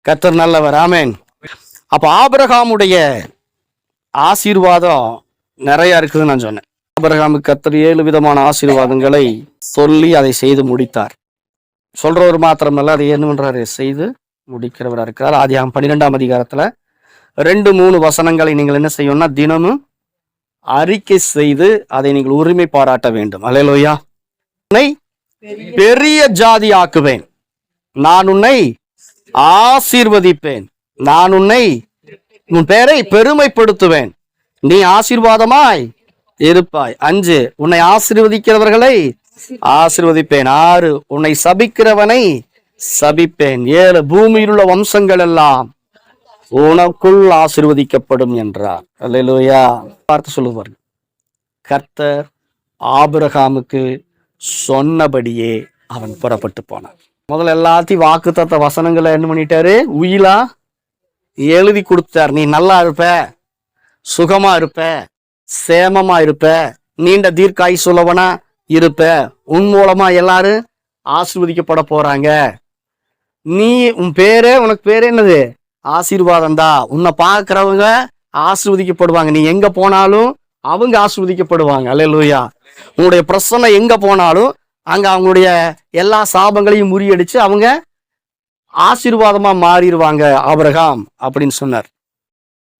கர்த்தர் நல்லவர். ஆமென். அப்ப ஆபிரகாமுடைய ஆசீர்வாதம் நிறைய இருக்குதுன்னு நான் சொன்னேன். ஆபிரகாமுக்கு கர்த்தர் 7 விதமான ஆசீர்வாதங்களை சொல்லி அதை செய்து முடித்தார். சொல்றவர் மாத்திரமல்ல, அதை என்ன பண்றாரு? செய்து முடிக்கிறவரா இருக்கிறார். ஆதியாகமம் 12ஆம் அதிகாரத்துல 2-3 வசனங்களை நீங்கள் என்ன செய்யணும்னா தினமும் அறிக்கை செய்து அதை நீங்கள் உரிமை பாராட்ட வேண்டும். அல்லேலூயா. உன்னை பெரிய ஜாதி ஆக்குவேன், நான் உன்னை ஆசீர்வதிப்பேன், நான் உன் பெயரை பெருமைப்படுத்துவேன், நீ ஆசீர்வாதமாய் இருப்பாய். 5, உன்னை ஆசீர்வதிக்கிறவர்களை ஆசீர்வதிப்பேன். 6, உன்னை சபிக்கிறவனை சபிப்பேன். 7, பூமியில் உள்ள வம்சங்கள் எல்லாம் உனக்குள் ஆசீர்வதிக்கப்படும் என்றார். அல்லேலூயா. பார்த்து சொல்லுவார்கள், கர்த்தர் ஆபிரகாமுக்கு சொன்னபடியே அவன் புறப்பட்டு போனான். முதல்ல எல்லாத்தையும் வாக்குத்தத்த வசனங்களை என்ன பண்ணிட்டாரு? உயிலா எழுதி கொடுத்தார். நீ நல்லா இருப்ப, சுகமா இருப்ப, சேமமா இருப்ப, நீண்ட தீர்க்காயுசுள்ளவனா இருப்ப, உன் மூலமா எல்லாரும் ஆசீர்வதிக்கப்பட போறாங்க. நீ உனக்கு பேரு என்னது? ஆசீர்வாதம் தான். உன்னை பார்க்கிறவங்க ஆசீர்வதிக்கப்படுவாங்க. நீ எங்க போனாலும் அவங்க ஆசீர்வதிக்கப்படுவாங்க. அல்லேலூயா. உங்களுடைய பிரச்சனை எங்க போனாலும் அங்க அவங்களுடைய எல்லா சாபங்களையும் முறியடிச்சு அவங்க ஆசீர்வாதமா மாறிடுவாங்க ஆபிரகாம் அப்படின்னு சொன்னார்.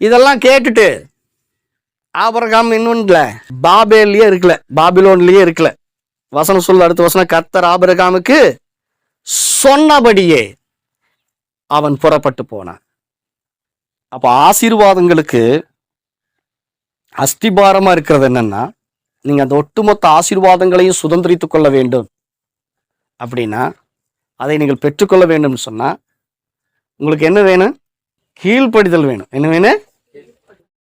இதெல்லாம் கேட்டுட்டு ஆபிரகாம் இன்னும் இல்ல, பாபேல்லயே இருக்கல, பாபிலோன்லயே இருக்கல. வசனம் சொல்ல அடுத்த வசனம், கர்த்தர் ஆபிரகாமுக்கு சொன்னபடியே அவன் புறப்பட்டு போனான். அப்ப ஆசீர்வாதங்களுக்கு அஸ்திபாரமா இருக்கிறது என்னன்னா, நீங்க அந்த ஒட்டுமொத்த ஆசீர்வாதங்களையும் சுதந்திரித்துக் கொள்ள வேண்டும் அப்படின்னா, அதை நீங்கள் பெற்றுக்கொள்ள வேண்டும் சொன்னா உங்களுக்கு என்ன வேணும்? கீழ்ப்படிதல் வேணும். என்ன வேணும்?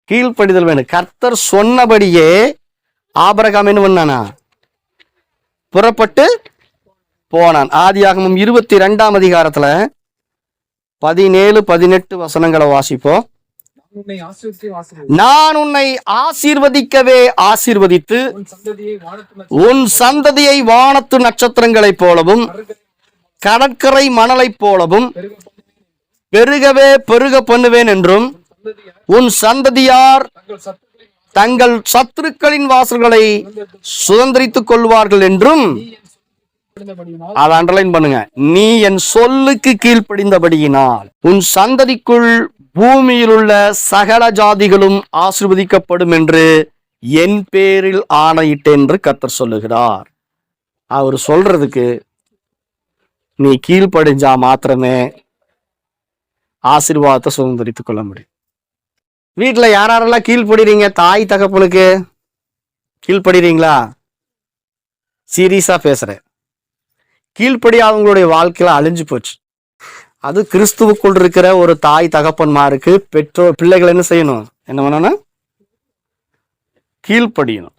கீழ்ப்படிதல் வேணும். கர்த்தர் சொன்னபடியே ஆபிரகாம் என்ன பண்ணானா? புறப்பட்டு போனான். ஆதியாகமம் 22ஆம் அதிகாரத்துல 17-18 வசனங்களை வாசிப்போம். நான் உன்னை ஆசீர்வதிக்கவே ஆசீர்வதித்து உன் சந்ததியை வானத்து நட்சத்திரங்களைப் போலவும் கடற்கரை மணலைப் போலவும் பெருகவே பெருக பண்ணுவேன் என்றும், உன் சந்ததியார் தங்கள் சத்துருக்களின் வாசல்களை சுதந்திரித்துக் கொள்வார்கள் என்றும். அதை அண்டர்லைன் பண்ணுங்க. நீ என் சொல்லுக்கு கீழ்ப்படிந்தபடியினால் உன் சந்ததிக்குள் பூமியில் உள்ள சகல ஜாதிகளும் ஆசீர்வதிக்கப்படும் என்று என் பேரில் ஆணையிட்டேன் என்று கர்த்தர் சொல்லுகிறார். அவர் சொல்றதுக்கு நீ கீழ்ப்படிஞ்சா மாத்திரமே ஆசீர்வாதத்தை சுதந்திரித்துக் கொள்ள முடியும். வீட்டுல யாரெல்லாம் கீழ்ப்படுறீங்க? தாய் தகப்பனுக்கு கீழ்ப்படுறீங்களா? சீரியஸா பேசுறேன். கீழ்ப்படியாதவங்களுடைய வாழ்க்கையில அழிஞ்சு போச்சு. அது கிறிஸ்துவுக்குள் இருக்கிற ஒரு தாய் தகப்பன்மாருக்கு பிள்ளைகள் என்ன செய்யணும்? என்ன பண்ணணும்? கீழ்ப்படியணும்.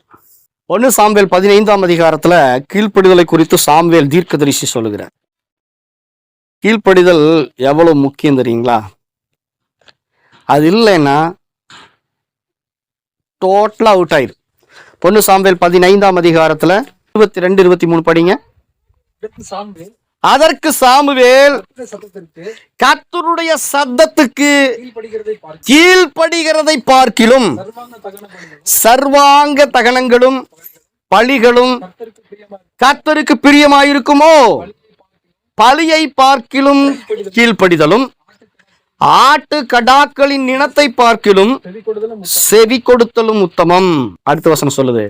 1 சாமுவேல் 15ஆம் அதிகாரத்துல கீழ்ப்படிதலை குறித்து சாமுவேல் தீர்க்கதரிசி சொல்லுகிறார். கீழ்ப்படிதல் எவ்வளவு முக்கியம் தெரியுங்களா? அது இல்லைன்னா டோட்டலா அவுட் ஆயிரு. 1 சாமுவேல் 15ஆம் அதிகாரத்துல 22-23 படிங்க. அதற்கு சாமுவேல் கர்த்தருடைய சத்தத்துக்கு கீழ்ப்படுகிறதை பார்க்கிலும் சர்வாங்க தகனங்களும் பலிகளும் கர்த்தருக்கு பிரியமாயிருக்குமோ, பலியை பார்க்கிலும் கீழ்ப்படிதலும் ஆட்டு கடாக்களின் இனத்தை பார்க்கிலும் செவி கொடுத்தலும் உத்தமம். அடுத்த வசனம் சொல்லுது,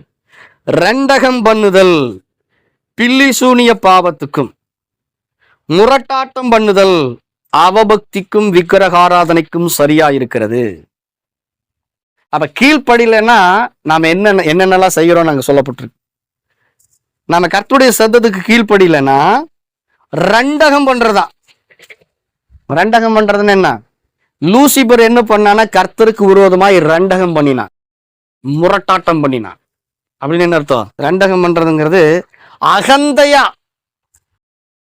ரெண்டகம் பண்ணுதல் பில்லி சூனிய பாவத்துக்கும் முரட்டாட்டம் பண்ணுதல் அவபக்திக்கும் விக்கிரகாராதனைக்கும் சரியா இருக்கிறது. அப்ப கீழ்ப்படியலைன்னா நாம என்னென்னலாம் செய்யறோம் நாங்க சொல்லப்பட்டிருக்கு. நாம கர்த்தருடைய சத்தத்துக்கு கீழ்ப்படியலைன்னா ரெண்டகம் பண்றதா. ரெண்டகம் பண்றதுன்னு என்ன? லூசிபர் என்ன பண்ணானா கர்த்தருக்கு விரோதமாய் ரெண்டகம் பண்ணினான், முரட்டாட்டம் பண்ணினான். அப்படின்னு என்ன அர்த்தம்? ரெண்டகம் பண்றதுங்கிறது அகந்தையா.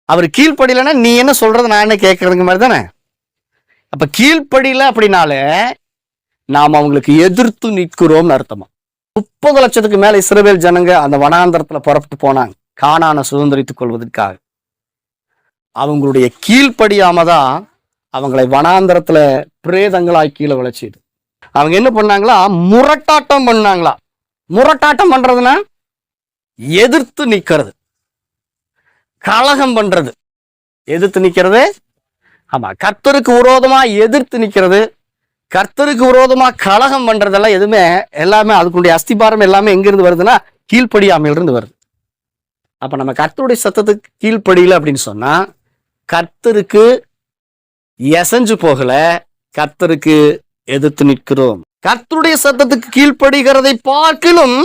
அவர் கீழ்ப்படியலைன்னா நீ என்ன சொல்றது நான் என்ன கேட்கறதுங்க மாதிரி தானே. அப்ப கீழ்ப்படியல அப்படின்னாலே நாம் அவங்களுக்கு எதிர்த்து நிற்கிறோம்னு அர்த்தமா. 30 லட்சத்துக்கு மேல இஸ்ரவேல் ஜனங்க அந்த வனாந்தரத்துல புறப்பட்டு போனாங்க கானானை சுதந்திரித்துக் கொள்வதற்காக. அவங்களுடைய கீழ்ப்படியாம தான் அவங்களை வனாந்தரத்துல பிரேதங்களாய் கீழே விளைச்சிடு. அவங்க என்ன பண்ணாங்களா? முரட்டாட்டம் பண்ணாங்களா. முரட்டாட்டம் பண்றதுன்னா எதிர்த்து நிக்கிறது, கலகம் பண்றது. எதிர்த்து நிக்கிறது, ஆமா, கர்த்தருக்கு விரோதமா எதிர்த்து நிக்கிறது, கர்த்தருக்கு விரோதமா கலகம் பண்றதெல்லாம் எதுவுமே எல்லாமே அதுக்குடைய அஸ்திபாரம் எல்லாமே எங்கிருந்து வருதுன்னா கீழ்ப்படியாமையிலிருந்து வருது. அப்ப நம்ம கர்த்தருடைய சத்தத்துக்கு கீழ்ப்படியல அப்படின்னு சொன்னா கர்த்தருக்கு எசைஞ்சு போகல, கர்த்தருக்கு எதிர்த்து நிற்கிறோம். கர்த்தருடைய சத்தத்துக்கு கீழ்ப்படுகிறதை பார்க்கிலும்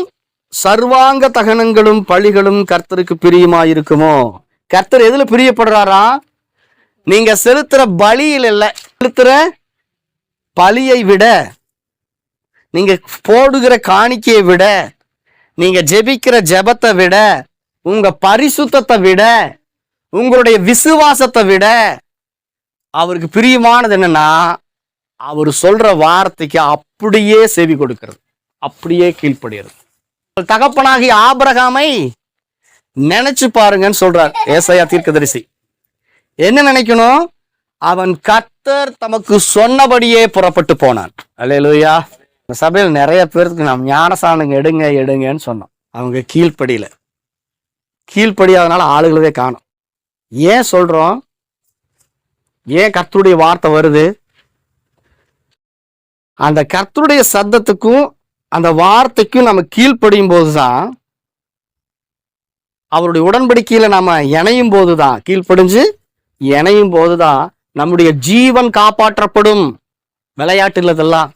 சர்வாங்க தகனங்களும் பலிகளும் கர்த்தருக்கு பிரியமாயிருக்குமோ? கர்த்தர் எதுல பிரியப்படுறாரா? நீங்க செலுத்துற பலியில் இல்ல, செலுத்துற பலியை விட, நீங்க போடுகிற காணிக்கையை விட, நீங்க ஜெபிக்கிற ஜெபத்தை விட, உங்க பரிசுத்தத்தை விட, உங்களுடைய விசுவாசத்தை விட அவருக்கு பிரியமானது என்னன்னா அவர் சொல்ற வார்த்தைக்கு அப்படியே செவி கொடுக்கிறது, அப்படியே கீழ்ப்படுகிறது. தகப்பனாகிய ஆபிரகாமை நினைச்சு பாருங்கன்னு சொல்றார் ஏசாயா தீர்க்கதரிசி. என்ன நினைக்கணும்? அவன் கர்த்தர் தமக்கு சொன்னபடியே புறப்பட்டு போனான். அல்லேலூயா. இந்த சபையில் நிறைய பேருக்கு நாம் ஞானசானங்க எடுங்க எடுங்கன்னு சொன்னோம். அவங்க கீழ்ப்படியில, கீழ்ப்படியாதனால ஆளுகளவே காணும். ஏன் சொல்றோம்? ஏன் கர்த்தருடைய வார்த்தை வருது? அந்த கர்த்தருடைய சத்தத்துக்கும் அந்த வார்த்தைக்கும் நம்ம கீழ்ப்படியும் போதுதான், அவருடைய உடன்படிக்கையில நாம இணையும் போதுதான், கீழ்ப்படிஞ்சு இணையும் போதுதான் நம்முடைய ஜீவன் காப்பாற்றப்படும். விளையாட்டு இல்லதெல்லாம்.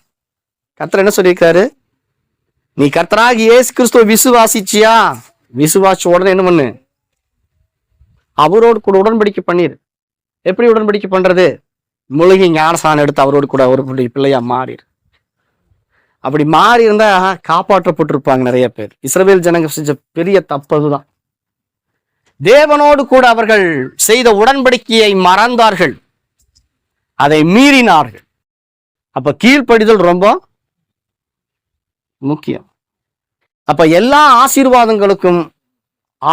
கர்த்தர் என்ன சொல்லியிருக்காரு? நீ கர்த்தராகி இயேசு கிறிஸ்துவ விசுவாசிச்சியா? விசுவாசிச்ச உடனே என்ன பண்ணு? அவரோடு கூட உடன்படிக்கை பண்ணிரு. எப்படி உடன்படிக்கை பண்றது? முழுகி ஞானசானம் எடுத்து அவரோடு கூட அவருடைய பிள்ளையா மாறிடு. அப்படி மாறி இருந்தா காப்பாற்றப்பட்டிருப்பாங்க நிறைய பேர். இஸ்ரவேல் ஜனங்க செஞ்ச பெரிய தப்பதுதான். தேவனோடு கூட அவர்கள் செய்த உடன்படிக்கையை மறந்தார்கள், அதை மீறினார்கள். அப்ப கீழ்ப்படிதல் ரொம்ப முக்கியம். அப்ப எல்லா ஆசீர்வாதங்களுக்கும்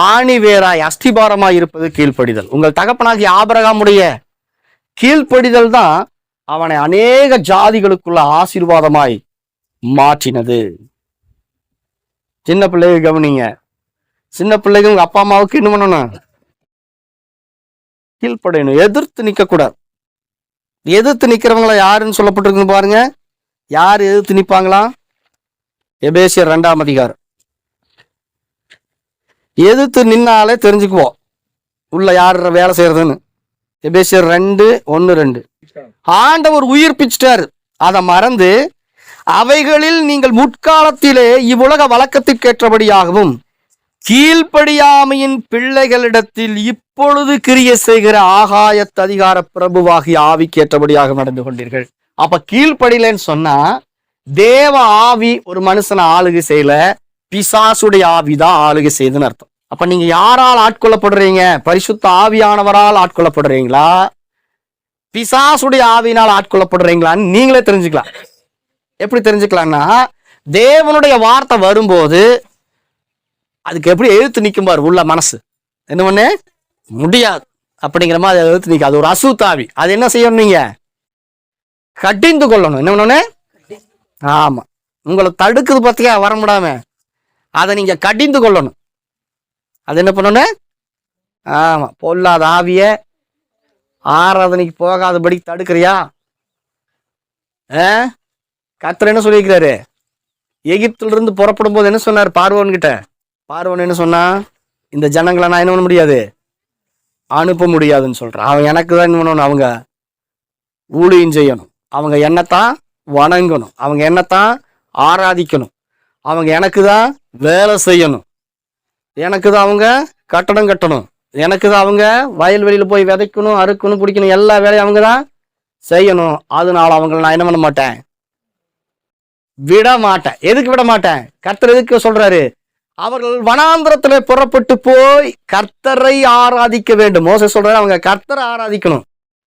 ஆணிவேராய் அஸ்திபாரமாய் இருப்பது கீழ்ப்படிதல். உங்கள் தகப்பனாகிய ஆபிரகாமுடைய கீழ்ப்படிதல் தான் அவனை அநேக ஜாதிகளுக்குள்ள ஆசீர்வாதமாய் மாற்றினது. சின்ன பிள்ளைங்க கவனிங்க. சின்ன பிள்ளைங்க உங்க அப்பா அம்மாவுக்கு என்ன பண்ணணும்? கீழ்ப்படையணும். எதிர்த்து நிக்க கூடாது. எதிர்த்து நிக்கிறவங்கள யாருன்னு சொல்லப்பட்டிருக்கு பாருங்க. யார் எதிர்த்து நிப்பாங்களா? எபேசியர் 2ஆம் அதிகாரம். எதிர்த்து நின்னாலே தெரிஞ்சுக்குவோம் உள்ள யார் வேலை செய்யறதுன்னு. எபேசியர் 2:1-2. ஆண்டவர் உயிர்ப்பிச்சிட்டாரு, அதை மறந்து அவைகளில் நீங்கள் முற்காலத்திலே இவ்வுலக வழக்கத்திற்கேற்றபடியாகவும் கீழ்ப்படியாமையின் பிள்ளைகளிடத்தில் இப்பொழுது கிரியை செய்கிற ஆகாயத் அதிகார பிரபுவாகிய ஆவிக்கு ஏற்றபடியாக நடந்து கொண்டீர்கள். அப்ப கீழ்ப்படியலன்னு சொன்னா தேவ ஆவி ஒரு மனுஷனை ஆளுகை செய்யல, பிசாசுடைய ஆவிதான் ஆளுகை செய்துன்னு அர்த்தம். அப்ப நீங்க யாரால் ஆட்கொள்ளப்படுறீங்க? பரிசுத்த ஆவியானவரால் ஆட்கொள்ளப்படுறீங்களா, பிசாசுடைய ஆவியினால் ஆட்கொள்ளப்படுறீங்களான்னு நீங்களே தெரிஞ்சுக்கலாம். எப்படி தெரிஞ்சுக்கலாம்னா, தேவனுடைய வார்த்தை வரும்போது அதுக்கு எப்படி எழுத்து நிற்கும் பாரு உள்ள மனசு. என்ன பண்ணு முடியாது அப்படிங்கிற மாதிரி அதை எழுத்து நிற்கும். அது ஒரு அசுத்தாவி. அது என்ன செய்யணும்? நீங்க கடிந்து கொள்ளணும். என்ன பண்ணு? ஆமா, உங்களை தடுக்குது பார்த்தியா வர முடியாம, அதை நீங்க கடிந்து கொள்ளணும். அது என்ன பண்ணணும்? ஆமா, பொல்லாத ஆவிய ஆராதனைக்கு போகாதபடி தடுக்கிறியா? கர்த்தர் என்ன சொல்லியிருக்கிறாரு? எகிப்தில இருந்து புறப்படும் போது என்ன சொன்னார் பார்வோன் கிட்ட? பார்வோன் என்ன சொன்னா? இந்த ஜனங்களை நான் என்ன பண்ண முடியாது, அனுப்ப முடியாதுன்னு சொல்றான். அவன் எனக்கு தான் என்ன பண்ணணும்? அவங்க ஊழியம் செய்யணும், அவங்க என்னத்தான் வணங்கணும், அவங்க என்னத்தான் ஆராதிக்கணும், அவங்க எனக்கு தான் வேலை செய்யணும், எனக்கு தான் அவங்க கட்டடம் கட்டணும், எனக்கு தான் அவங்க வயல்வெளியில போய் விதைக்கணும், அறுக்கணும், பிடிக்கணும், எல்லா வேலையும் அவங்க தான் செய்யணும். அதனால அவங்களை நான் என்ன பண்ண மாட்டேன், விட மாட்டேன். எதுக்கு விட மாட்டேன்? கர்த்தர் எதுக்கு சொல்றாரு? அவர்கள் வனாந்திரத்துல புறப்பட்டு போய் கர்த்தரை ஆராதிக்க வேண்டும். மோசே சொல்றாரு அவங்க கர்த்தரை ஆராதிக்கணும்.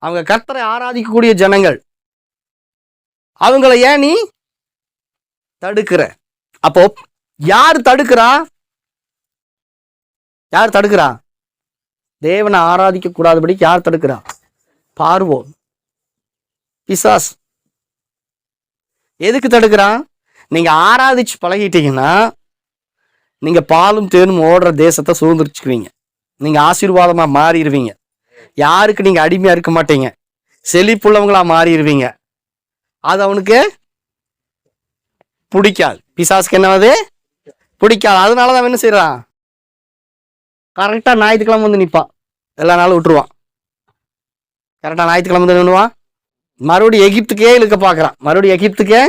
அவங்க கர்த்தரை ஆராதிக்கக்கூடிய ஜனங்கள். அவங்களை ஏன் நீ தடுக்கிற? அப்போ யார் தடுக்கிறா? யார் தடுக்கிறா? தேவனை ஆராதிக்க கூடாதபடிக்கு யார் தடுக்கிறா? பார்வோன். பிசாஸ். எதுக்கு தடுக்கிறான்? நீங்க ஆராதிச்சு பழகிட்டீங்கன்னா நீங்க பாலும் தேனும் ஓடுற தேசத்தை சுதந்திரிச்சுக்குவீங்க. நீங்க ஆசீர்வாதமா மாறிடுவீங்க. யாருக்கு நீங்க அடிமையா இருக்க மாட்டீங்க. செழிப்புள்ளவங்களா மாறிடுவீங்க. அது அவனுக்கு பிடிக்காது. பிசாசுக்கு என்னது பிடிக்காது. அதனாலதான் என்ன செய்யறான்? கரெக்டா ஞாயிற்றுக்கிழமை வந்து நிற்பான். எல்லா நாளும் விட்டுருவான். கரெக்டா ஞாயிற்றுக்கிழமை வந்து நின்றுவான். மறுபடியும் எகிப்துக்கே இழுக்க பாக்குறான். மறுபடியும் எகிப்துக்கே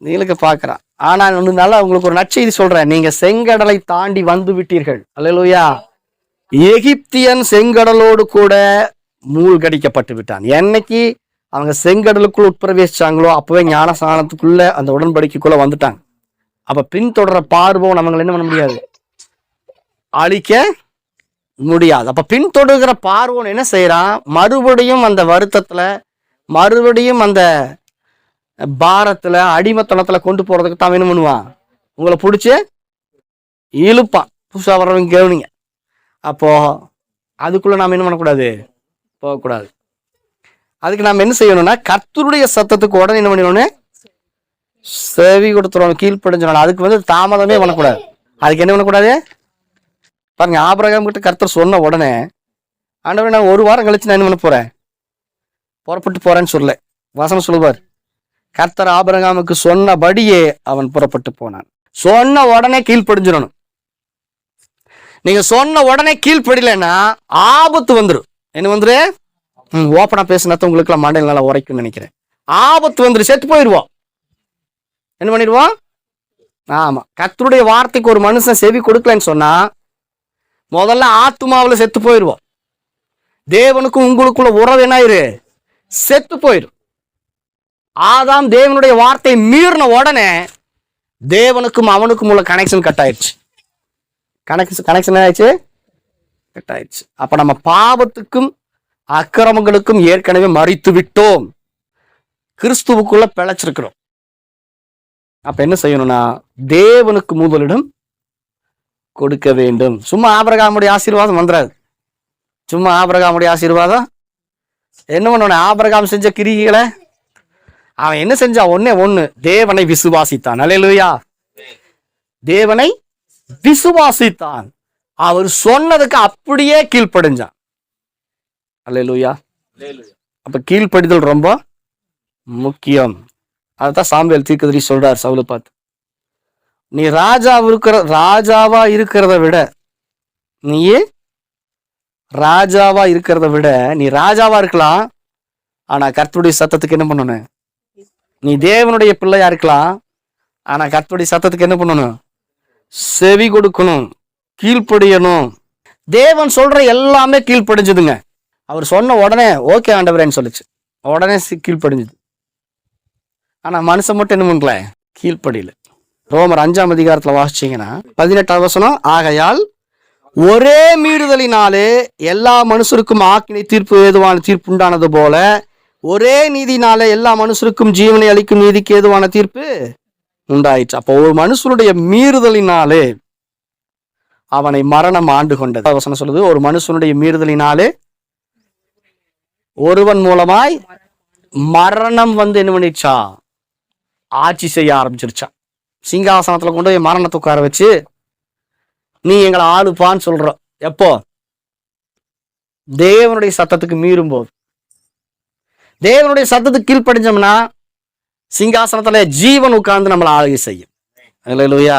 இழுக்க பாக்குறான். ஆனா நல்லா உங்களுக்கு ஒரு நற்செய்தி சொல்றேன். நீங்க செங்கடலை தாண்டி வந்து விட்டீர்கள். அல்லேலூயா. எகிப்தியன் செங்கடலோடு கூட மூழ்கடிக்கப்பட்டு விட்டான். என்னைக்கு அவங்க செங்கடலுக்குள்ள உட்பிரவேசிச்சாங்களோ அப்பவே ஞானஸ்நானத்துக்குள்ள அந்த உடன்படிக்கைக்குள்ள வந்துட்டாங்க. அப்ப பின்தொடர பார்வோம் நம்மள என்ன பண்ண முடியாது, அழிக்க முடியாது. அப்ப பின்தொடர்கிற பார்வோன் என்ன செய்யறான்? மறுபடியும் அந்த வருத்தத்துல, மறுபடியும் அந்த பாரத்துல, அடிமத்தனத்துல கொண்டு போறதுக்கு தான் என்ன பண்ணுவான்? உங்களை பிடிச்சி இழுப்பான். புதுசா வர்றவங்க கேவனிங்க. அப்போ அதுக்குள்ள நாம என்ன பண்ணக்கூடாது? போகக்கூடாது. அதுக்கு நாம என்ன செய்யணும்னா கர்த்தருடைய சத்தத்துக்கு உடனே என்ன பண்ணிடணும்? செவி கொடுத்துருவோம், கீழ்ப்படிஞ்சிடணும். அதுக்கு வந்து தாமதமே பண்ணக்கூடாது. அதுக்கு என்ன பண்ணக்கூடாது? பாருங்க, ஆபிரகாம் கிட்ட கர்த்தர் சொன்ன உடனே ஆண்டவரே நான் 1 வாரம் கழிச்சு நான் என்ன பண்ண போறேன்? புறப்பட்டு போறேன்னு சொல்ல வசனம் சொல்லுவார். கர்த்தர் ஆபிரகாமுக்கு சொன்னபடியே அவன் புறப்பட்டு போனான். சொன்ன உடனே கீழ்ப்படிஞ்சிடணும். நீங்க சொன்ன உடனே கீழ்ப்படிலன்னா ஆபத்து வந்துடும். என்ன வந்துரு? ஓப்பனா பேசினத உங்களுக்கு எல்லாம் மண்டையில் நல்லா உரைக்கும்னு நினைக்கிறேன். ஆபத்து வந்துரு, செத்து போயிடுவோம். என்ன பண்ணிடுவோம்? ஆமா, கர்த்தருடைய வார்த்தைக்கு ஒரு மனுஷன் செவி கொடுக்கலன்னு சொன்னா முதல்ல ஆத்துமாவில் செத்து போயிடுவோம். தேவனுக்கும் உங்களுக்குள்ள உறவு என்ன ஆயிரு? செத்து போயிடும். ஆதாம் தேவனுடைய வார்த்தையை மீறின உடனே தேவனுக்கும் அவனுக்கும் உள்ள கனெக்ஷன் கட் ஆயிடுச்சு. கனெக்ஷன் ஆயிடுச்சு, கட் ஆயிடுச்சு. அப்ப நம்ம பாவத்துக்கும் அக்கிரமங்களுக்கும் ஏற்கனவே மரித்து விட்டோம். கிறிஸ்துவுக்குள்ள பிழைச்சிருக்கிறோம். அப்ப என்ன செய்யணும்னா தேவனுக்கு முதலிடம் கொடுக்க வேண்டும். சும்மா ஆபிரகாமுடைய ஆசீர்வாதம் வந்துடாது. சும்மா ஆபிரகாமுடைய ஆசீர்வாதம் என்ன பண்ணணும்? ஆபிரகாம் செஞ்ச கிரிகளை அவன் என்ன செஞ்சா? ஒண்ணு தேவனை விசுவாசித்தான். அல்லேலூயா. தேவனை விசுவாசித்தான். அவர் சொன்னதுக்கு அப்படியே கீழ்ப்படிஞ்சான். அல்லேலூயா. அப்ப கீழ்ப்படிதல் ரொம்ப முக்கியம். அதுதான் சாமுவேல் தீர்க்கதரிசி சொல்றார் சவுலை பார்த்து, நீ ராஜாவா இருக்கிறத விட நீ ராஜாவா இருக்கலாம். ஆனா கர்த்தருடைய சத்தத்துக்கு என்ன பண்ணணும்? நீ தேவனுடைய பிள்ளையா இருக்கலாம். ஆனா கர்த்தருடைய சத்தத்துக்கு என்ன பண்ணணும்? செவி கொடுக்கணும், கீழ்ப்படியணும். தேவன் சொல்ற எல்லாமே கீழ்ப்படிஞ்சதுங்க. அவர் சொன்ன உடனே ஓகே ஆண்டவரேன்னு சொல்லிச்சு, உடனே கீழ்ப்படிஞ்சது. ஆனா மனுஷன் மட்டும் என்ன பண்ணல? கீழ்ப்படியில. ரோமர் 5ஆம் அதிகாரத்துல வாசிச்சீங்கன்னா 18ஆம் வசனம், ஆகையால் ஒரே மீறுதலினாலே எல்லா மனுஷருக்கும் ஆக்கினை தீர்ப்பு ஏதுவான தீர்ப்பு உண்டானது போல ஒரே நீதினாலே எல்லா மனுஷருக்கும் ஜீவனை அளிக்கும் நீதிக்கு ஏதுவான தீர்ப்பு உண்டாயிற்று. அப்போ ஒரு மனுஷனுடைய மீறுதலினாலே அவனை மரணம் ஆண்டு கொண்டது. வசனம் சொல்லுது, ஒரு மனுஷனுடைய மீறுதலினாலே ஒருவன் மூலமாய் மரணம் வந்து என்ன பண்ணிடுச்சா? ஆட்சி செய்ய ஆரம்பிச்சிருச்சா. சிங்காசனத்துல கொண்டு போய் மரணத்தை உட்கார வச்சு நீ எங்களை ஆளுப்பான்னு சொல்ற. எப்போ? தேவனுடைய சத்தத்துக்கு மீறும் போது. தேவனுடைய சத்தத்துக்கு கீழ்ப்படிஞ்சோம்னா சிங்காசனத்துல ஜீவன் உட்கார்ந்து நம்மளை ஆளுகை செய்யும். அல்லேலூயா.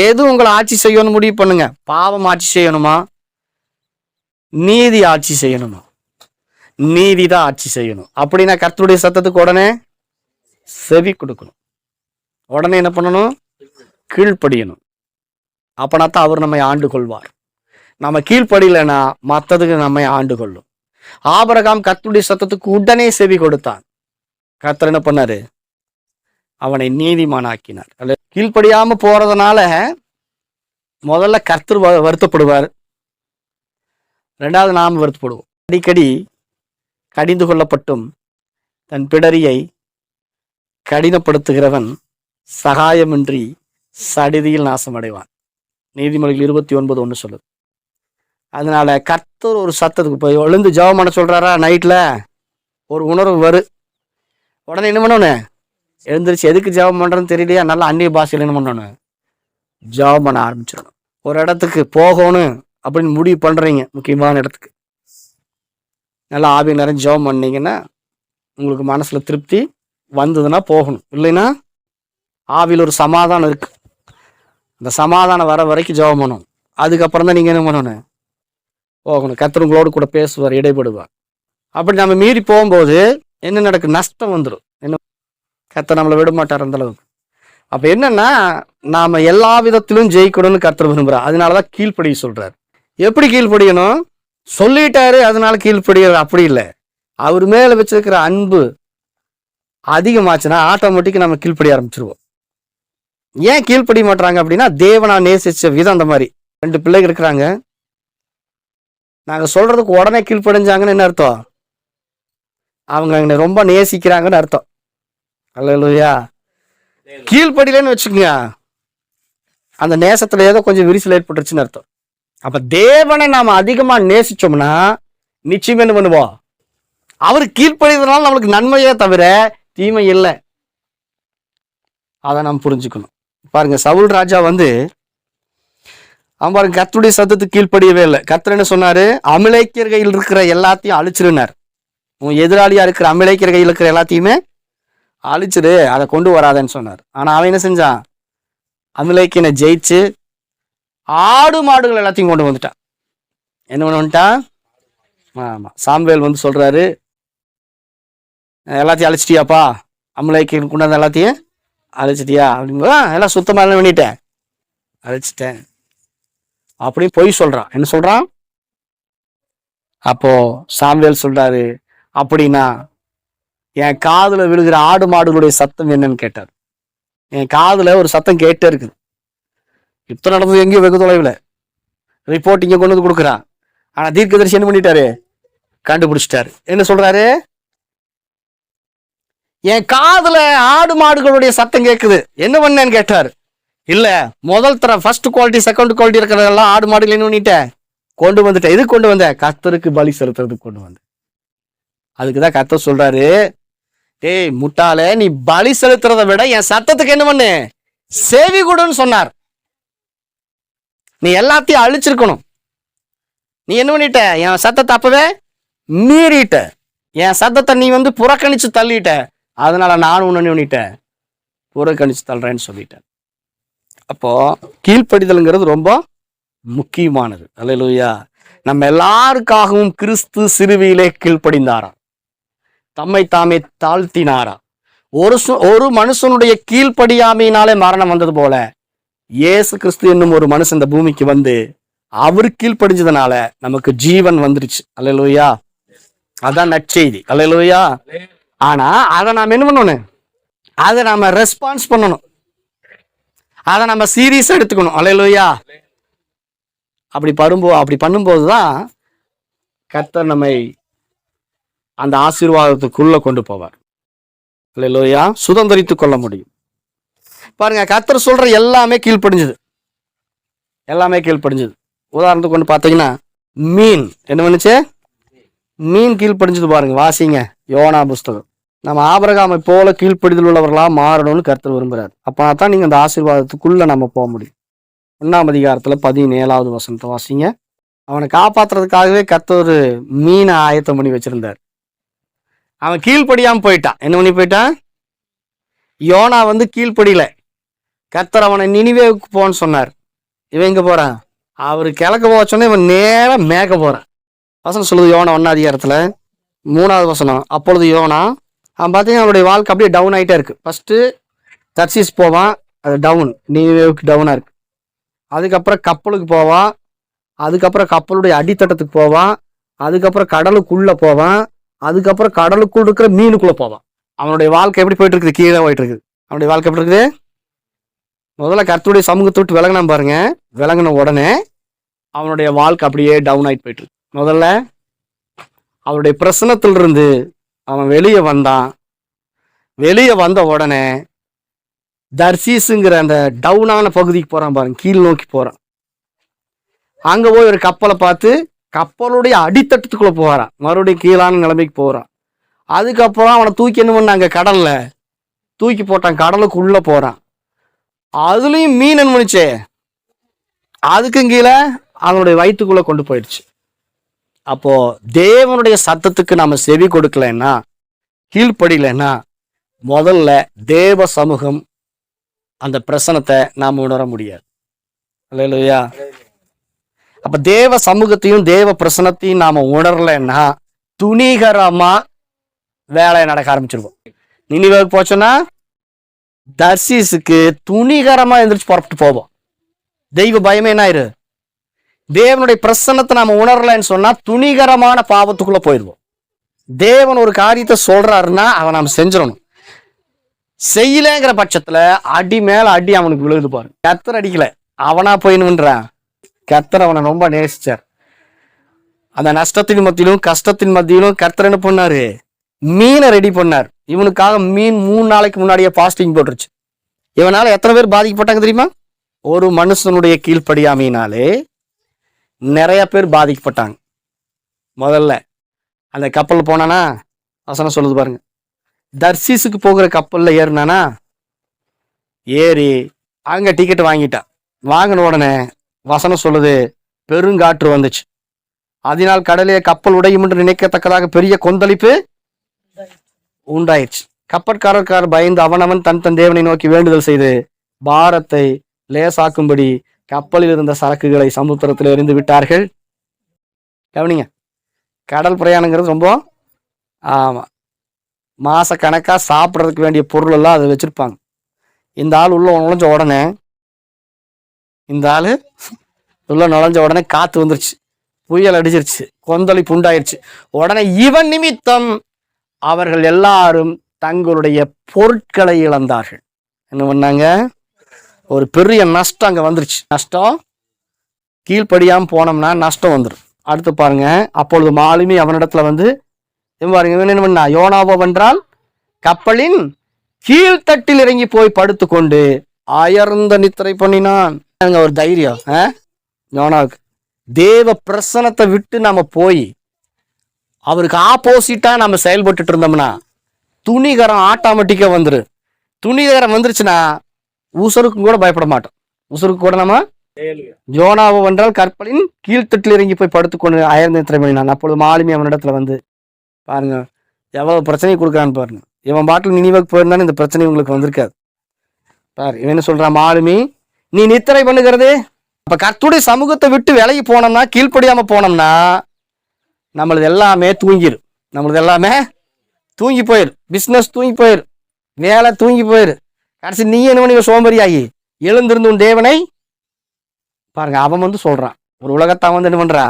எது உங்களை ஆட்சி செய்யணும்னு முடிவு பண்ணுங்க. பாவம் ஆட்சி செய்யணுமா? நீதி ஆட்சி செய்யணுமா? நீதிதான் ஆட்சி செய்யணும். அப்படின்னா கர்த்தருடைய சத்தத்துக்கு உடனே செவி கொடுக்கணும். உடனே என்ன பண்ணணும்? கீழ்ப்படியணும். அப்பனாத்தான் அவர் நம்மை ஆண்டு கொள்வார். நம்ம கீழ்ப்படியலைன்னா மற்றதுக்கு நம்மை ஆண்டு கொள்ளும். ஆபிரகாம் கர்த்தருடைய சத்தத்துக்கு உடனே செவி கொடுத்தான். கர்த்தர் என்ன பண்ணாரு? அவனை நீதிமானாக்கினார். கீழ்ப்படியாம போறதுனால முதல்ல கர்த்தர் வருத்தப்படுவார், ரெண்டாவது நாம வருத்தப்படுவோம். அடிக்கடி கடிந்து கொள்ளப்பட்டும் தன் பிடரியை கடினப்படுத்துகிறவன் சகாயமின்றி சடிதியில் நாசமடைவான். நீதிமொழிகள் 29:1 சொல்லுது. அதனால கர்த்தர் ஒரு சத்தத்துக்கு போய் எழுந்து ஜெபம் பண்ண சொல்றாரா? நைட்ல ஒரு உணர்வு வரும், உடனே என்ன பண்ணணும்? எழுந்திரிச்சு எதுக்கு ஜெபம் பண்றேன்னு தெரியலையா, நல்லா அந்நிய பாஷையில் என்ன பண்ணணும்? ஜெபம் பண்ண ஆரம்பிச்சிடணும். ஒரு இடத்துக்கு போகணும் அப்படின்னு முடிவு பண்றீங்க, முக்கியமான இடத்துக்கு, நல்லா ஆவி நிறைஞ்சு ஜெபம் பண்ணீங்கன்னா உங்களுக்கு மனசுல திருப்தி வந்ததுன்னா போகணும். இல்லைன்னா ஆவியில் ஒரு சமாதானம் இருக்கு, அந்த சமாதானம் வர வரைக்கும் ஜெபம் பண்ணணும். அதுக்கப்புறம் தான் நீங்க என்ன பண்ணணும்? போகணும். கர்த்தர் உங்களோடு கூட பேசுவார், இடைப்படுவார். அப்படி நம்ம மீறி போகும்போது என்ன நடக்கும்? நஷ்டம் வந்துடும். என்ன, கர்த்தர் நம்மளை விட மாட்டார் அந்த அளவுக்கு. அப்ப என்னன்னா, நாம எல்லா விதத்திலும் ஜெயிக்கணும்னு கர்த்தர் விரும்புறார். அதனாலதான் கீழ்ப்படிய சொல்றாரு. எப்படி கீழ்ப்படியணும்? சொல்லிட்டாரு அதனால கீழ்ப்படிய, அப்படி இல்லை. அவர் மேல வச்சிருக்கிற அன்பு அதிகமாச்சுன்னா ஆட்டோமேட்டிக்கா நம்ம கீழ்ப்படிய ஆரம்பிச்சிருவோம். ஏன் கீழ்ப்படிய மாட்டாங்க அப்படின்னா, தேவனா நேசிச்ச விதம் அந்த மாதிரி. 2 பிள்ளைகள் இருக்கிறாங்க, நாங்க சொல்றதுக்கு உடனே கீழ்ப்படிஞ்சாங்கன்னு என்ன அர்த்தம்? அவங்க என்னை ரொம்ப நேசிக்கிறாங்கன்னு அர்த்தம். அல்லேலூயா. கீழ்ப்படியலன்னு வச்சுக்கோங்க, அந்த நேசத்துல ஏதோ கொஞ்சம் விரிசல் ஏற்பட்டுருச்சுன்னு அர்த்தம். அப்ப தேவனை நாம அதிகமா நேசிச்சோம்னா நிச்சயம் என்ன பண்ணுவோம்? அவர் கீழ்ப்படியதுனால நம்மளுக்கு நன்மையே தவிர தீமை இல்லை. அதை நாம் புரிஞ்சுக்கணும். பாருங்க, சவுல் ராஜா அவன் பாருங்க கர்த்தருடைய சத்தத்துக்கு கீழ்ப்படியவே இல்லை. கர்த்தர் என்ன சொன்னாரு? அமலேக்கியர் கையில் இருக்கிற எல்லாத்தையும் அழிச்சிருனார். உன் எதிராளியா இருக்கிற அமலேக்கியர் கையில் இருக்கிற எல்லாத்தையுமே அழிச்சிரு, அதை கொண்டு வராதன்னு சொன்னார். ஆனா அவன் என்ன செஞ்சான்? அமலேக்கியனை ஜெயிச்சு ஆடு மாடுகள் எல்லாத்தையும் கொண்டு வந்துட்டான். என்ன பண்ண வந்துட்டான்? ஆமா, சாமுவேல் சொல்றாரு, எல்லாத்தையும் அழிச்சிட்டியாப்பா, அமலேக்கியன் கொண்டாந்து எல்லாத்தையும் அழிச்சிட்டியா அப்படிங்களா? எல்லாம் சுத்தமா எல்லாம் பண்ணிட்டேன், அழிச்சிட்டேன் அப்படின்னு பொய் சொல்றான். என்ன சொல்றான்? அப்போ சாமுவேல் சொல்றாரு, அப்படின்னா என் காதுல விழுகிற ஆடு மாடுகளுடைய சத்தம் என்னன்னு கேட்டார். என் காதுல ஒரு சத்தம் கேட்டே இருக்குது. யுத்தம் நடந்தது எங்கேயும் வெகு தொலைவில், ரிப்போர்ட் இங்க கொண்டு வந்து கொடுக்குறான். ஆனா தீர்க்கதரிசி என்ன பண்ணிட்டாரு? கண்டுபிடிச்சிட்டாரு. என்ன சொல்றாரு? என் காதுல ஆடு மாடுகளுடைய சத்தம் கேட்குது, என்ன பண்ணேன்னு கேட்டாரு. இல்ல, முதல் தர ஃபர்ஸ்ட் குவாலிட்டி செகண்ட் குவாலிட்டி இருக்கிறதெல்லாம் ஆடு மாடுகள் என்ன பண்ணிட்டேன்? கொண்டு வந்துட்டேன். எது கொண்டு வந்த? கர்த்தருக்கு பலி செலுத்துறதுக்கு கொண்டு வந்த. அதுக்குதான் கர்த்தர் சொல்றாரு, ஏய் முட்டாளே, நீ பலி செலுத்துறதை விட என் சத்தத்துக்கு என்ன பண்ணு? செவி கொடுன்னு சொன்னார். நீ எல்லாத்தையும் அழிச்சிருக்கணும். நீ என்ன பண்ணிட்ட? என் சத்தத்தை அப்பவே மீறிட்ட. என் சத்தத்தை நீ புறக்கணிச்சு தள்ளிட்ட. அதனால நானும் உன்னை பண்ணிட்டேன், புறக்கணிச்சு தள்ளுறேன்னு சொல்லிட்டேன். அப்போ கீழ்ப்படிதல்ங்கிறது ரொம்ப முக்கியமானது. அல்லேலூயா. நம்ம எல்லாருக்காகவும் கிறிஸ்து சிலுவையிலே கீழ்ப்படிந்தாராம், தம்மை தாமே தாழ்த்தினாரா. ஒரு மனுஷனுடைய கீழ்ப்படியாமையினாலே மரணம் வந்தது போல இயேசு கிறிஸ்து என்னும் ஒரு மனுஷன் இந்த பூமிக்கு அவரு கீழ்ப்படிஞ்சதுனால நமக்கு ஜீவன் வந்துருச்சு. அல்லேலூயா. அதான் நற்செய்தி. அல்லேலூயா. ஆனா அதை நாம என்ன பண்ணணும்? அதை நாம ரெஸ்பான்ஸ் பண்ணணும், அதை நம்ம சீரியஸா எடுத்துக்கணும். அல்லேலூயா. அப்படி பண்ணும்போதுதான் கர்த்தர் நம்மை அந்த ஆசீர்வாதத்துக்குள்ள கொண்டு போவார். அல்லேலூயா. சுதந்திரித்துக் கொள்ள முடியும். பாருங்க, கர்த்தர் சொல்ற எல்லாமே கீழ்ப்படிஞ்சது, எல்லாமே கீழ்ப்படிஞ்சது. உதாரணத்துக்கு கொண்டு பார்த்தீங்கன்னா, மீன் என்ன பண்ணுச்சு? மீன் கீழ்ப்படிஞ்சது. பாருங்க, வாசிங்க யோனா புஸ்தகம். நம்ம ஆபிரகாமை போல கீழ்ப்படிதல் உள்ளவர்களா மாறணும்னு கர்த்தர் விரும்புறாரு. அப்பதான் நீங்க அந்த ஆசீர்வாதத்துக்குள்ள நம்ம போக முடியும். 1ஆம் அதிகாரத்துல 17வது வசனத்தை வாசிங்க. அவனை காப்பாத்துறதுக்காகவே கர்த்தர் ஒரு மீனை ஆயத்தம் பண்ணி வச்சிருந்தார். அவன் கீழ்ப்படியாம போயிட்டான். என்ன பண்ணி போயிட்டான்? யோனா கீழ்ப்படியில. கர்த்தர் அவனை நினிவேவுக்கு போன்னு சொன்னார். இவன் எங்க போறான்? அவரு கிழக்க போக சொன்னா இவன் நேரம் மேக்க போறான். வசனம் சொல்லுது, யோனா 1ஆம் அதிகாரத்துல 3வது வசனம். அப்பொழுது யோனா, அவன் பார்த்தீங்கன்னா அவனுடைய வாழ்க்கை அப்படியே டவுன் ஆகிட்டே இருக்கு. ஃபர்ஸ்ட் தர்சீஸ் போவான், அது டவுன், நினிவேவுக்கு டவுனா இருக்கு. அதுக்கப்புறம் கப்பலுக்கு போவான், அதுக்கப்புறம் கப்பலுடைய அடித்தட்டத்துக்கு போவான், அதுக்கப்புறம் கடலுக்குள்ள போவான், அதுக்கப்புறம் கடலுக்குள் இருக்கிற மீனுக்குள்ள போவான். அவனுடைய வாழ்க்கை எப்படி போயிட்டு இருக்குது? கீழே போயிட்டு இருக்குது. அவனுடைய வாழ்க்கை எப்படி இருக்குது? முதல்ல கர்த்தருடைய சமூகத்தை விட்டு விலகினா பாருங்க, விலகின உடனே அவனுடைய வாழ்க்கை அப்படியே டவுன் ஆயிட்டு போயிட்டு இருக்கு. முதல்ல அவனுடைய பிரசனத்திலிருந்து அவன் வெளியே வந்தான். வெளியே வந்த உடனே தர்சீஸுங்கிற அந்த டவுனான பகுதிக்கு போறான் பாருங்க, கீழ் நோக்கி போறான். அங்க போய் ஒரு கப்பலை பார்த்து கப்பலுடைய அடித்தட்டத்துக்குள்ள போறான், மறுபடியும் கீழான நிலைமைக்கு போறான். அதுக்கப்புறம் அவனை தூக்கி என்ன பண்ணாங்க, கடல்ல தூக்கி போட்டான், கடலுக்குள்ள போறான். அதுலயும் மீன் என்ன பண்ணுச்சே, அதுக்கும் கீழே அவனுடைய வயிற்றுக்குள்ள கொண்டு போயிடுச்சு. அப்போ தேவனுடைய சத்தத்துக்கு நாம செவி கொடுக்கலன்னா, கீழ்ப்படியலன்னா, முதல்ல தேவ சமூகம் அந்த பிரசனத்தை நாம உணர முடியாது. அல்லேலூயா. அப்ப தேவ சமூகத்தையும் தேவ பிரசனத்தையும் நாம உணரலைன்னா துணிகரமா வேலையை நடக்க ஆரம்பிச்சிருவோம். நினிவேவுக்கு போச்சோன்னா தர்சீசுக்கு துணிகரமா எந்திரிச்சு புறப்பட்டு போவோம். தெய்வ பயமே என்ன ஆயிரு, தேவனுடைய பிரசன்னத்தை நாம உணரலைன்னு சொன்னா துணிகரமான பாவத்துக்குள்ள போயிடுவோம். தேவன் ஒரு காரியத்தை சொல்றாருன்னா அதை நாம் செஞ்சிடணும். செய்யலங்கிற பட்சத்துல அடி மேல அடி அவனுக்கு விழுகுது பாரு. கர்த்தர் அடிக்கல, அவனா போயின்னுன்றான். கர்த்தர் அவனை ரொம்ப நேசிச்சார். அந்த நஷ்டத்தின் மத்தியிலும் கஷ்டத்தின் மத்தியிலும் கர்த்தர் என்ன பண்ணாரு, மீனை ரெடி பண்ணார். இவனுக்காக மீன் 3 நாளைக்கு முன்னாடியே பாஸ்டிங் போட்டுருச்சு. இவனால எத்தனை பேர் பாதிக்கப்பட்டாங்க தெரியுமா? ஒரு மனுஷனுடைய கீழ்ப்படியாமையினாலே நிறைய பேர் பாதிக்கப்பட்டாங்க. முதல்ல அந்த கப்பல் போனானா, வசனம் சொல்லுது பாருங்க, தர்சீசுக்கு போகிற கப்பல்ல ஏறினானா, ஏறி அங்க டிக்கெட் வாங்கிட்டான். வாங்கின உடனே வசனம் சொல்லுது, பெருங்காற்று வந்துச்சு. அதனால் கடலே கப்பல் உடையும் என்று நினைக்கத்தக்கதாக பெரிய கொந்தளிப்பு உண்டாயிடுச்சு. கப்பற்காரர் பயந்து அவனவன் தன் தேவனை நோக்கி வேண்டுதல் செய்து பாரத்தை லேசாக்கும்படி கப்பலில் இருந்த சரக்குகளை சமுத்திரத்தில் எறிந்து விட்டார்கள். கவனிங்க, கடல் பிரயாணங்கிறது ரொம்ப மாச கணக்கா சாப்பிட்றதுக்கு வேண்டிய பொருள் எல்லாம் அதை வச்சிருப்பாங்க. இந்த ஆள் உள்ள நுழைஞ்ச உடனே காத்து வந்துருச்சு, புயல் அடிச்சிருச்சு, கொந்தளிப்பு உண்டாயிருச்சு. உடனே இவன் நிமித்தம் அவர்கள் எல்லாரும் தங்களுடைய பொருட்களை இழந்தார்கள். என்ன பண்ணாங்க, ஒரு பெரிய நஷ்டம் அங்க வந்துருச்சு. நஷ்டம், கீழ்ப்படியாம போனோம்னா நஷ்டம் வந்துடும். அடுத்து பாருங்க, அப்பொழுது மாலுமி அவனிடத்துல வந்து பாருங்க, என்ன பண்ணா, யோனாவோ வென்றால் கப்பலின் கீழ்த்தட்டில் இறங்கி போய் படுத்துக்கொண்டு அயர்ந்த நித்திரை பண்ணினான். ஒரு தைரியம் யோனாவுக்கு. தேவ பிரசனத்தை விட்டு நம்ம போய் அவருக்கு ஆப்போசிட்டா நம்ம செயல்பட்டு இருந்தோம்னா துணிகரம் ஆட்டோமேட்டிக்கா வந்துரு. துணிகரம் வந்துருச்சுன்னா உசுருக்கும் கூட பயப்பட மாட்டோம். உசுருக்கு கூட நம்ம யோனாவோ வென்றால் கப்பலின் கீழ்த்தட்டில் இறங்கி போய் படுத்துக்கொண்டு அயர்ந்த நித்திரை பண்ணினான். அப்பொழுது மாலுமி அவனிடத்துல வந்து, பாருங்க எவ்வளவு பிரச்சனையை கொடுக்குறான்னு பாருங்க. இவன் பாட்டில் நினிவேக்கு போயிருந்தானே இந்த பிரச்சனை உங்களுக்கு வந்திருக்காது. பாரு, இவன் என்ன சொல்றான், மாலுமி நீ நித்திரை பண்ணுகிறது. அப்ப கர்த்தருடைய சமூகத்தை விட்டு விலகி போனோம்னா, கீழ்ப்படியாம போனோம்னா நம்மளது எல்லாமே தூங்கிரு. நம்மளது எல்லாமே தூங்கி போயிரு. பிசினஸ் தூங்கி போயிரு, வேலை தூங்கி போயிரு. கடைசி நீ என்ன பண்ணி சோம்பேறியாகி எழுந்திருந்து உன் தேவனை பாருங்க. அவன் வந்து சொல்றான், ஒரு உலகத்தான் வந்து என்ன பண்றா,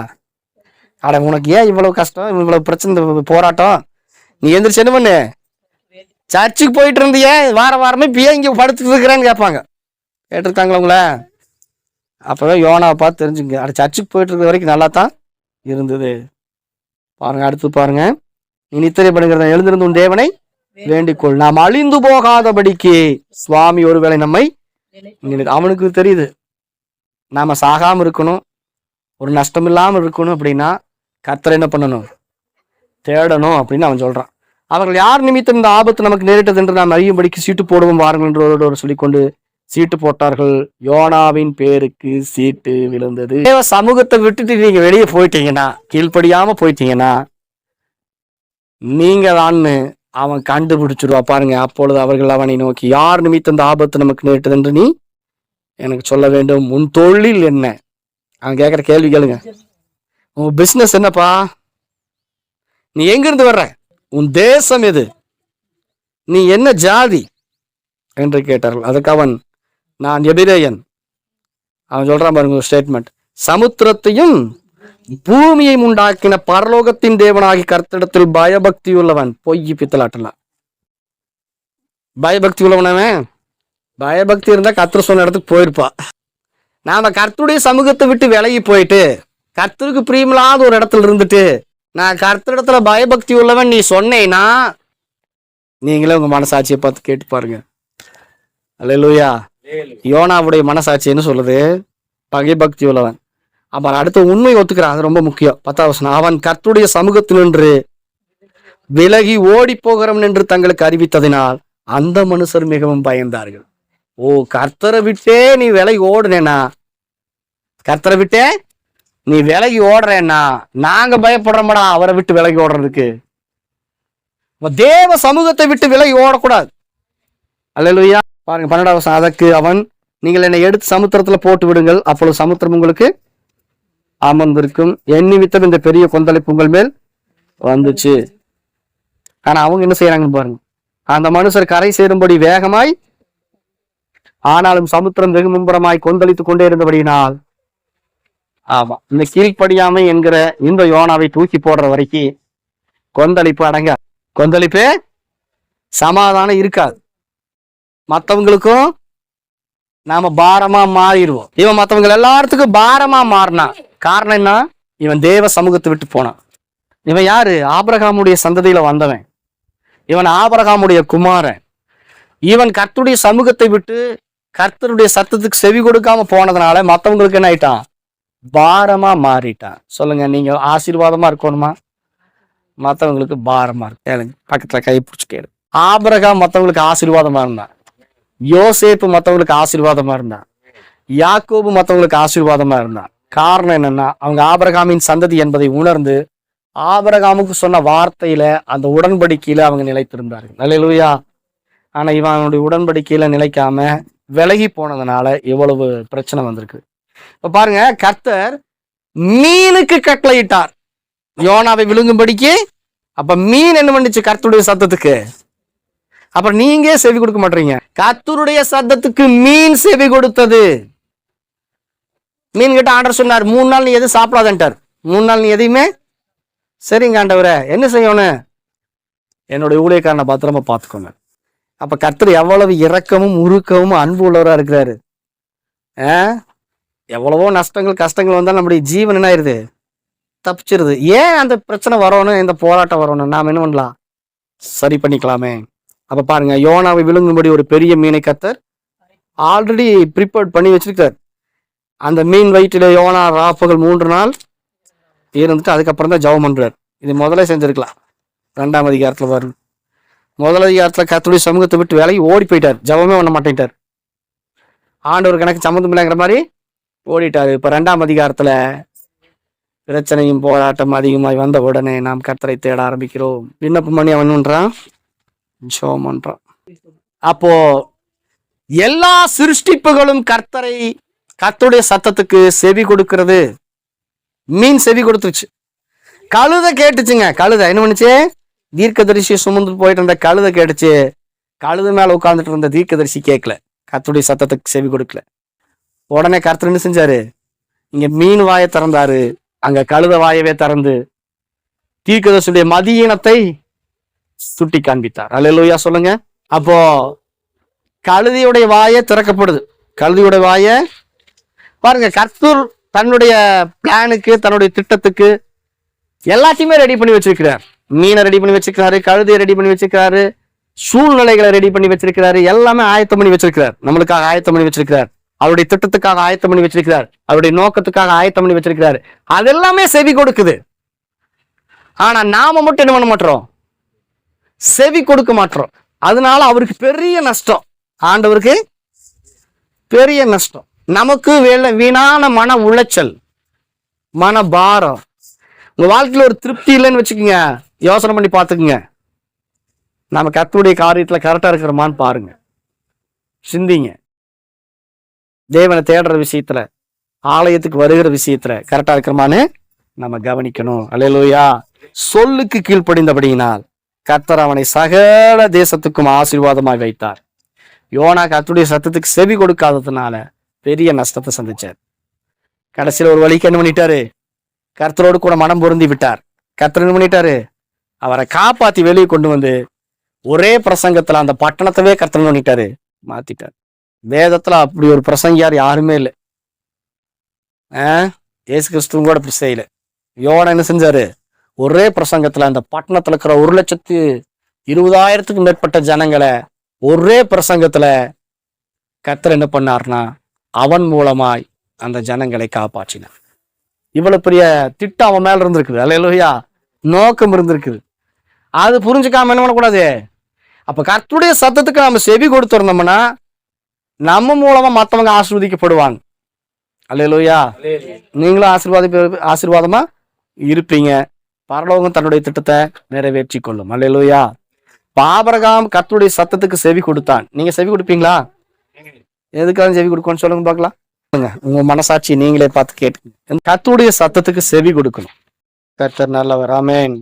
அட உனக்கு ஏன் இவ்வளவு கஷ்டம், இவ்வளவு பிரச்சனை போராட்டம், நீ எந்திரிச்சு என்ன பண்ணு, சர்ச்சுக்கு போயிட்டு இருந்திய வாரமே பிய இங்க படுத்துட்டு இருக்கிறேன்னு கேட்பாங்க. கேட்டிருக்காங்களா உங்கள? அப்பதான் யோனாவை பார்த்து தெரிஞ்சுங்க, அட சர்ச்சுக்கு போயிட்டு இருக்கிற வரைக்கும் நல்லா தான் இருந்தது. பாருங்க, அடுத்து பாருங்க, நீ நித்திரை பண்ணுகிறத எழுந்திருந்து உன் தேவனை வேண்டிக்கொள், நாம் அழிந்து போகாதபடிக்கு சுவாமி ஒருவேளை நம்மை, அவனுக்கு தெரியுது நாம சாகாம இருக்கணும், ஒரு நஷ்டம் இல்லாம இருக்கணும் அப்படின்னா கர்த்தரை என்ன பண்ணணும், தேடணும் அப்படின்னு அவன் சொல்றான். அவர்கள் யார் நிமித்தம் இந்த ஆபத்து நமக்கு நேரிட்டது என்று நாம் அறியும்படிக்கு சீட்டு போடுவோம் வாருங்கள் என்று ஒருவர் சொல்லிக்கொண்டு சீட்டு போட்டார்கள். யோனாவின் பேருக்கு சீட்டு விழுந்தது. சமூகத்தை விட்டுட்டு நீங்க வெளியே போயிட்டீங்கன்னா, கீழ்ப்படியாம போயிட்டீங்கன்னா நீங்க தான்னு அவன் கண்டுபிடிச்சிருவா. பாருங்க, அப்பொழுது அவர்கள் அவனை நோக்கி, யார் நிமித்தம் இந்த ஆபத்து நமக்கு நேரிட்டது என்று நீ எனக்கு சொல்ல வேண்டும், உன் தொழில் என்ன? அவன் கேட்கிற கேள்வி கேளுங்க, உன் பிசினஸ் என்னப்பா, நீ எங்கிருந்து வர்ற, உன் தேசம் எது, நீ என்ன ஜாதி என்று கேட்டார்கள். அதுக்கு அவன், நான் எபிரேயன். அவன் சொல்றான் பாருங்க ஒரு ஸ்டேட்மெண்ட், சமுத்திரத்தையும் பூமியையும் உண்டாக்கின பரலோகத்தின் தேவனாகி கர்த்தரிடத்தில் பயபக்தி உள்ளவன். பொய் பித்தலாட்டலாம். பயபக்தி உள்ளவனவன், பயபக்தி இருந்தா கர்த்தர் சொன்ன இடத்துக்கு போயிருப்பா. நாம கர்த்தருடைய சமூகத்தை விட்டு விலகி போயிட்டு கர்த்தருக்கு பிரியமில்லாத ஒரு இடத்துல இருந்துட்டு நான் கர்த்தரிடத்துல பயபக்தி உள்ளவன் நீ சொன்னேன்னா, நீங்களே உங்க மனசாட்சியை பார்த்து கேட்டு பாருங்க. அல்லேலூயா. யோனாவுடைய மனசாட்சி என்ன சொல்லுது, பயபக்தி உள்ளவன். அப்ப அடுத்த உண்மை ஒத்துக்கிறான், அது ரொம்ப முக்கியம். 10வது வசனம், அவன் கர்த்தருடைய சமூகத்தில் நின்று விலகி ஓடி போகிறோம் என்று தங்களுக்கு அறிவித்ததினால் அந்த மனுஷர் மிகவும் பயந்தார்கள். ஓ, கர்த்தரை விட்டே நீ விலகி ஓடுனேனா, கர்த்தரை விட்டே நீ விலகி ஓடுறேன்னா நாங்க பயப்படுறோம்டா அவரை விட்டு விலகி ஓடுறதுக்கு. தேவ சமூகத்தை விட்டு விலகி ஓடக்கூடாது. அல்லேலூயா. பாருங்க 12வது வசனம். அதற்கு அவன், நீங்கள் என்னை எடுத்து சமுத்திரத்துல போட்டு விடுங்கள், அப்பொழுது சமுத்திரம் உங்களுக்கு அமர்ந்திருக்கும். என் நிமித்தம் இந்த பெரிய கொந்தளிப்பு உங்கள் மேல் வந்துச்சு. ஆனா அவங்க என்ன செய்யறாங்கன்னு பாருங்க. அந்த மனுஷர் கரை சேரும்படி வேகமாய், ஆனாலும் சமுத்திரம் வெகு மும்புறமாய் கொந்தளித்து கொண்டே இருந்தபடியினால், ஆமா, இந்த கீழ்ப்படியாமை என்கிற இந்த யோனாவை தூக்கி போடுற வரைக்கும் கொந்தளிப்பு அடங்க, கொந்தளிப்பு சமாதானம் இருக்காது. மற்றவங்களுக்கும் நாம பாரமா மாறிடுவோம். இவன் மற்றவங்க எல்லாத்துக்கும் பாரமா மாறினா காரணம் என்ன? இவன் தேவ சமூகத்தை விட்டு போனான். இவன் யாரு? ஆபிரகாமுடைய சந்ததியில வந்தவன். இவன் ஆபிரகாமுடைய குமாரன். இவன் கர்த்தருடைய சமூகத்தை விட்டு கர்த்தருடைய சத்தத்துக்கு செவி கொடுக்காம போனதுனால மற்றவங்களுக்கு என்ன ஆயிட்டான்? பாரமா மாறிட்டான். சொல்லுங்க, நீங்க ஆசீர்வாதமா இருக்கணுமா? மற்றவங்களுக்கு பாரமா இருக்கு. பக்கத்துல கை பிடிச்சு கேளு. ஆபிரகாம் மற்றவங்களுக்கு ஆசீர்வாதமா இருந்தான். யோசேப்பு மற்றவங்களுக்கு ஆசீர்வாதமா இருந்தான். யாக்கோபு மற்றவங்களுக்கு ஆசீர்வாதமா இருந்தான். காரணம் என்னன்னா, அவங்க ஆபிரகாமின் சந்ததி என்பதை உணர்ந்து ஆபிரகாமுக்கு சொன்ன வார்த்தையில, அந்த உடன்படிக்கையில அவங்க நிலைத்திருந்தார்கள். அல்லேலூயா. ஆனா இவன் அவனுடைய உடன்படிக்கையில நிலைக்காம விலகி போனதுனால இவ்வளவு பிரச்சனை வந்திருக்கு. இப்ப பாருங்க, கர்த்தர் மீனுக்கு கட்டளையிட்டார் யோனாவை விழுங்கும்படிக்கு. அப்ப மீன் என்ன பண்ணுச்சு? கர்த்தருடைய சத்தத்துக்கு. அப்புறம் நீங்க செவி கொடுக்க மாட்டீங்க. கர்த்தருடைய சத்தத்துக்கு மீன் செவி கொடுத்தது. மீன் கிட்ட ஆண்டவர் சொன்னார், 3 நாள் நீ எதுவும் சாப்பிடாதன்ட்டார். 3 நாள் நீ எதையுமே, சரிங்க ஆண்டவரே, என்ன செய்யணும்? என்னுடைய ஊழியக்காரனை பத்திரமா பார்த்துக்கோங்க. அப்ப கர்த்தர் எவ்வளவு இரக்கமும் உருக்கமும் அன்பு உள்ளவரா இருக்கிறாரு. எவ்வளவோ நஷ்டங்கள் கஷ்டங்கள் வந்தால் நம்முடைய ஜீவன் என்ன ஆயிருது? தப்பிச்சிருது. ஏன் அந்த பிரச்சனை வரணும்? இந்த போராட்டம் வரணும்? நாம் என்ன பண்ணலாம்? சரி பண்ணிக்கலாமே. அப்ப பாருங்க, யோனாவை விழுங்கும்படி ஒரு பெரிய மீனை கர்த்தர் ஆல்ரெடி ப்ரிப்பேர்ட் பண்ணி வச்சிருக்காரு. அந்த மீன் வயிற்றில யோனா ராப்பகல் 3 நாள் இருந்துட்டு அதுக்கப்புறம் தான் ஜெபம் பண்றாரு. இது முதல்ல செஞ்சிருக்கலாம். 2ஆம் அதிகாரத்துல பாருங்க. முதல் அதிகாரத்துல கர்த்தருடைய சமூகத்தை விட்டு விலகி ஓடி போயிட்டார். ஜெபமே பண்ண மாட்டேன்ட்டார். ஆண்டவர் கணக்கு சம்மந்தம் இல்லைங்கிற மாதிரி ஓடிட்டாரு. இப்ப 2ஆம் அதிகாரத்துல பிரச்சனையும் போராட்டம் அதிகமாய் வந்த உடனே நாம் கர்த்தரை தேட ஆரம்பிக்கிறோம். விண்ணப்பம் பண்ணி அவன் பண்றான், ஜெபம் பண்றான். அப்போ எல்லா சிருஷ்டிப்புகளும் கர்த்தருடைய சத்தத்துக்கு செவி கொடுக்கிறது. மீன் செவி கொடுத்துருச்சு. கழுதை கேட்டுச்சுங்க. கழுதை என்ன பண்ணுச்சு? தீர்க்கதரிசியை சுமந்து போயிட்டு இருந்த கழுதை கேட்டுச்சு. கழுதை மேல உட்கார்ந்துட்டு இருந்த தீர்க்கதரிசி கேட்கல, கர்த்தருடைய சத்தத்துக்கு செவி கொடுக்கல. உடனே கர்த்தர் என்ன செஞ்சாரு? இங்க மீன் வாயை திறந்தாரு, அங்க கழுத வாயவே திறந்து தீர்க்கதரிசியுடைய மதியீனத்தை சுட்டி காண்பித்தார். அல்லேலூயா சொல்லுங்க. அப்போ கழுதையுடைய வாயை திறக்கப்படுது. கழுதையுடைய வாயை பாருங்க, கர்த்தர் தன்னுடைய பிளானுக்கு, தன்னுடைய திட்டத்துக்கு எல்லாத்தையுமே ரெடி பண்ணி வச்சிருக்கிறார். மீனை ரெடி பண்ணி வச்சிருக்கிறாரு, கழுதையை ரெடி பண்ணி வச்சிருக்கிறாரு, சூழ்நிலைகளை ரெடி பண்ணி வச்சிருக்கிறாரு, எல்லாமே ஆயத்தம் பண்ணி வச்சிருக்கிறார். நம்மளுக்காக ஆயத்தம் பண்ணி வச்சிருக்கிறார். அவருடைய திட்டத்துக்காக ஆயத்தம் பண்ணி வச்சிருக்கிறார். அவருடைய நோக்கத்துக்காக ஆயத்தம் பண்ணி வச்சிருக்கிறார். அதெல்லாமே செவி கொடுக்குது. ஆனா நாம மட்டும் என்ன பண்ண மாட்டோம்? செவி கொடுக்க மாட்டோம். அதனால அவருக்கு பெரிய நஷ்டம், ஆண்டவருக்கு பெரிய நஷ்டம். நமக்கு வீணான மன உளைச்சல், மன பாரம். உங்க வாழ்க்கையில ஒரு திருப்தி இல்லைன்னு வச்சுக்கோங்க, யோசனை பண்ணி பார்த்துக்குங்க. நம்ம கர்த்தருடைய காரியத்துல கரெக்டா இருக்கிறோமான்னு பாருங்க, சிந்திங்க. தேவனை தேடுற விஷயத்துல, ஆலயத்துக்கு வருகிற விஷயத்துல கரெக்டா இருக்கிறோமான்னு நம்ம கவனிக்கணும். அல்லேலூயா. சொல்லுக்கு கீழ்ப்படிந்தபடியினால் கர்த்தர் அவனை சகல தேசத்துக்கும் ஆசீர்வாதமாய் வைத்தார். யோனா கர்த்தருடைய சத்தத்துக்கு செவி கொடுக்காததுனால பெரிய நஷ்டத்தை சந்திச்சார். கடைசியில் ஒரு வழிக்கு என்ன பண்ணிட்டாரு? கர்த்தரோடு கூட மனம் பொருந்தி விட்டார். கர்த்தர் என்ன பண்ணிட்டாரு? அவரை காப்பாத்தி வெளியே கொண்டு வந்து ஒரே பிரசங்கத்துல அந்த பட்டணத்தவே கர்த்தர் பண்ணிட்டாரு, மாத்திட்டார். வேதத்துல அப்படி ஒரு பிரசங்கியார் யாருமே இல்லை. இயேசு கிறிஸ்துவும் கூட அப்படி செய்யல. யோனா என்ன செஞ்சாரு? ஒரே பிரசங்கத்துல அந்த பட்டணத்துல இருக்கிற 1,20,000க்கும் மேற்பட்ட ஜனங்களை ஒரே பிரசங்கத்துல கர்த்தர் என்ன பண்ணார்னா அவன் மூலமாய் அந்த ஜனங்களை அது புரிஞ்சுக்காம என்ன பண்ணக்கூடாது. அப்ப கர்த்தருடைய சத்தத்துக்கு நம்ம செவி கொடுத்துருந்தோம்னா நம்ம மூலமா மற்றவங்க ஆசீர்வதிக்கப்படுவாங்க. அல்லேலூயா. நீங்களும் ஆசீர்வாதமா இருப்பீங்க. பரலோகம் தன்னுடைய திட்டத்தை நிறைவேற்றி கொள்ளும். அல்லேலூயா. ஆபிரகாம் கர்த்தருடைய சத்தத்துக்கு செவி கொடுத்தான். நீங்க செவி கொடுப்பீங்களா? எதுக்காக செவி கொடுக்கணும்னு சொல்லுங்க பார்க்கலாம். உங்க மனசாட்சி நீங்களே பார்த்து கேட்டு கர்த்தருடைய சத்தத்துக்கு செவி கொடுக்கணும். கர்த்தர் நல்லவர். ஆமென்.